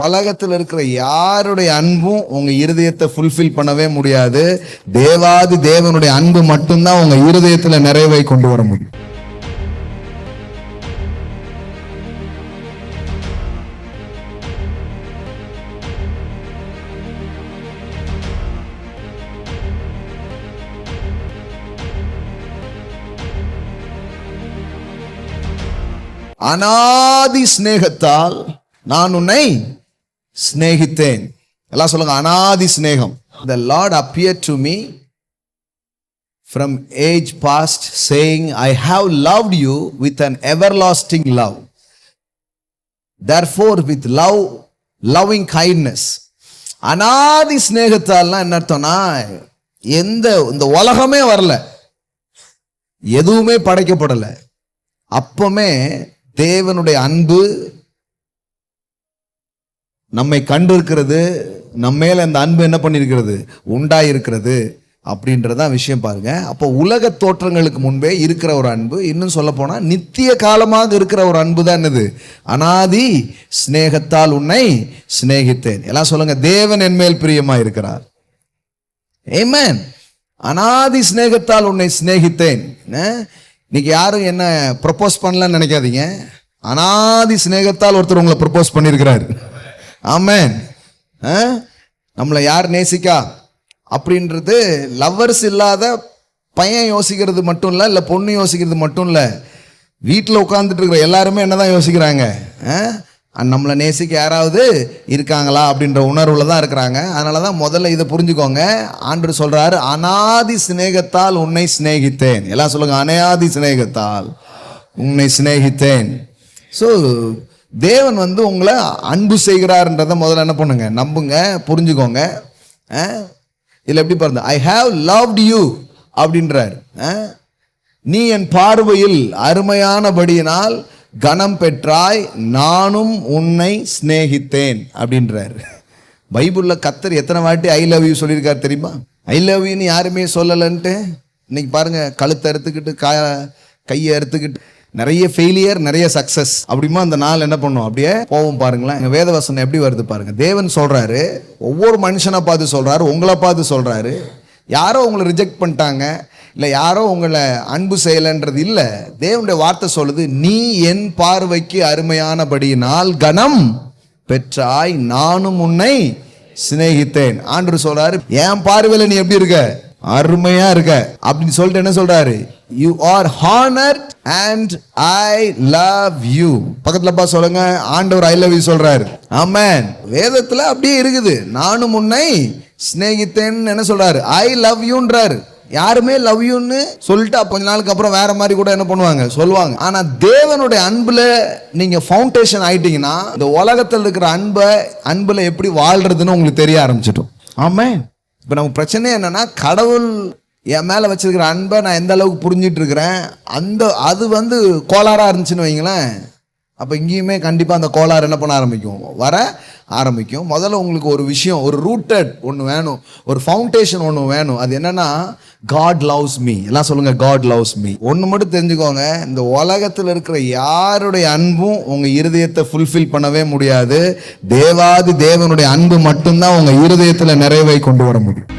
உலகத்தில் இருக்கிற யாருடைய அன்பும் உங்க இருதயத்தை ஃபுல்ஃபில் பண்ணவே முடியாது. தேவாதி தேவனுடைய அன்பு மட்டும்தான் உங்க இருதயத்துல நிறைவை கொண்டு வர முடியும். அநாதி சிநேகத்தால் நான் உன்னை சிநேகித்தேன். எல்லாம் சொல்லுங்க, அநாதி சிநேகம். The Lord appeared to me from age past saying, I have loved you with an everlasting love. Therefore with loving kindness. அநாதி சிநேகத்தால்னா என்ன அர்த்தம்னா, இந்த உலகமே வரல, எதுவுமே படைக்கப்படல, அப்பமே தேவனுடைய அன்பு நம்மை கண்டு இருக்கிறது, நம்ம மேல அந்த அன்பு என்ன பண்ணிருக்கிறது, உண்டாயிருக்கிறது அப்படின்றதான் விஷயம் பாருங்க. அப்போ உலக தோற்றங்களுக்கு முன்பே இருக்கிற ஒரு அன்பு, இன்னும் சொல்ல போனா நித்திய காலமாக இருக்கிற ஒரு அன்பு தான் என்னது, அநாதி சிநேகத்தால் உன்னை சிநேகித்தேன். எல்லாம் சொல்லுங்க, தேவன் என் மேல் பிரியமா இருக்கிறார். ஆமென். அநாதி சிநேகத்தால் உன்னை சிநேகித்தேன். இன்னைக்கு யாரும் என்ன ப்ரப்போஸ் பண்ணலன்னு நினைக்காதீங்க. அநாதி சிநேகத்தால் ஒருத்தர் உங்களை ப்ரப்போஸ் பண்ணியிருக்கிறார். ஆமென். நம்மளை யார் நேசிக்கா அப்படின்றது லவ்வர்ஸ் இல்லாத பையன் யோசிக்கிறது மட்டும் இல்லை பொண்ணு யோசிக்கிறது மட்டும் இல்லை, வீட்டில் உட்காந்துட்டு இருக்கிற எல்லாருமே என்னதான் யோசிக்கிறாங்க, நம்மளை நேசிக்க யாராவது இருக்காங்களா அப்படின்ற உணர்வுல தான் இருக்கிறாங்க. அதனால தான் முதல்ல இதை புரிஞ்சுக்கோங்க. ஆண்டவர் சொல்றாரு, அநாதி சிநேகத்தால் உன்னை சிநேகித்தேன். எல்லாம் சொல்லுங்க, அநாதி சிநேகத்தால் உன்னை சிநேகித்தேன். ஸோ தேவன் உங்களை அன்பு செய்கிறார்ன்றதை முதல்ல என்ன பண்ணுங்க, நம்புங்க, புரிஞ்சுக்கோங்க. இதில் எப்படி பாருங்க, ஐ ஹாவ் லவ்ட் யூ அப்படின்றார். நீ என் பார்வையில் அருமையானபடியினால் கனம் பெற்றாய், நானும் உன்னை சிநேகித்தேன் அப்படின்றார். பைபிள்ல கர்த்தர் எத்தனை வாட்டி ஐ லவ் யூ சொல்லியிருக்காரு தெரியுமா? ஐ லவ் யூன்னு யாருமே சொல்லலன்ட்டு இன்னைக்கு பாருங்க, கழுத்தை அறுத்துக்கிட்டு கையை அறுத்துக்கிட்டு நிறைய ஃபெயிலியர், நிறைய சக்சஸ். அப்படிமா அந்த நாள் என்ன பண்ணும், அப்படியே போவோம். பாருங்களேன், வேதவசனம் எப்படி வருது பாருங்க. தேவன் சொல்றாரு, ஒவ்வொரு மனுஷனை பார்த்து சொல்றாரு, உங்களை பார்த்து சொல்றாரு. யாரோ உங்களை ரிஜெக்ட் பண்ணிட்டாங்க, இல்லை யாரோ உங்களை அன்பு செய்யலைன்றது இல்லை. தேவனுடைய வார்த்தை சொல்லுது, நீ என் பார்வைக்கு அருமையானபடியினால் கனம் பெற்றாய், நானும் உன்னை சிநேகித்தேன். ஆண்டவர் சொல்றாரு, என் பார்வையில நீ எப்படி இருக்க, அருமையா இருக்க அப்படின்னு சொல்லிட்டு என்ன சொல்றாரு, you are honoured and I love you. பக்கத்துல பா சொல்லுங்க, ஆண்டவர் ஐ லவ் யூ சொல்றாரு. ஆமென். வேதத்துல அப்படியே இருக்குது, நானும் உன்னை சிநேகித்தேன்னு என்ன சொல்றாரு, ஐ லவ் யூன்றாரு. யாருமே லவ் யூன்னு சொல்லிட்டு கொஞ்ச நாளுக்கு அப்புறம் வேற மாதிரி கூட என்ன பண்ணுவாங்க, சொல்லுவாங்க. ஆனா தேவனுடைய அன்புல நீங்க ஃபவுண்டேஷன் ஆயிட்டீங்கன்னா, இந்த உலகத்தில் இருக்கிற அன்புல எப்படி வாழ்றதுன்னு உங்களுக்கு தெரிய ஆரம்பிச்சிட்டோம். ஆமென். இப்ப நமக்கு பிரச்சனை என்னன்னா, கடவுள் என் மேல வச்சிருக்கிற அன்பை நான் எந்த அளவுக்கு புரிஞ்சிட்டு இருக்கிறேன், அது கோளாறா இருந்துச்சுன்னு வைங்களேன், அப்போ இங்கேயுமே கண்டிப்பாக அந்த கோளாறு என்ன பண்ண ஆரம்பிக்கும், வர ஆரம்பிக்கும். முதல்ல உங்களுக்கு ஒரு விஷயம், ஒரு ரூட்டட் ஒன்று வேணும், ஒரு ஃபவுண்டேஷன் ஒன்று வேணும். அது என்னன்னா, காட் லவ்ஸ் மீ. எல்லாம் சொல்லுங்க, காட் லவ்ஸ் மீ. ஒன்று மட்டும் தெரிஞ்சுக்கோங்க, இந்த உலகத்தில் இருக்கிற யாருடைய அன்பும் உங்கள் இருதயத்தை ஃபுல்ஃபில் பண்ணவே முடியாது. தேவாதி தேவனுடைய அன்பு மட்டும்தான் உங்கள் இருதயத்தில் நிறைவை கொண்டு வர முடியும்.